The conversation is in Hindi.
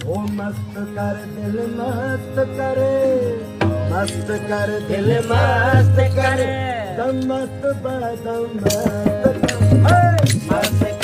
ओ मस्त कर दिल मस्त करे, मस्त कर दिल मस्त करे, दम मस्त बड़ा दम मस्त, मस्त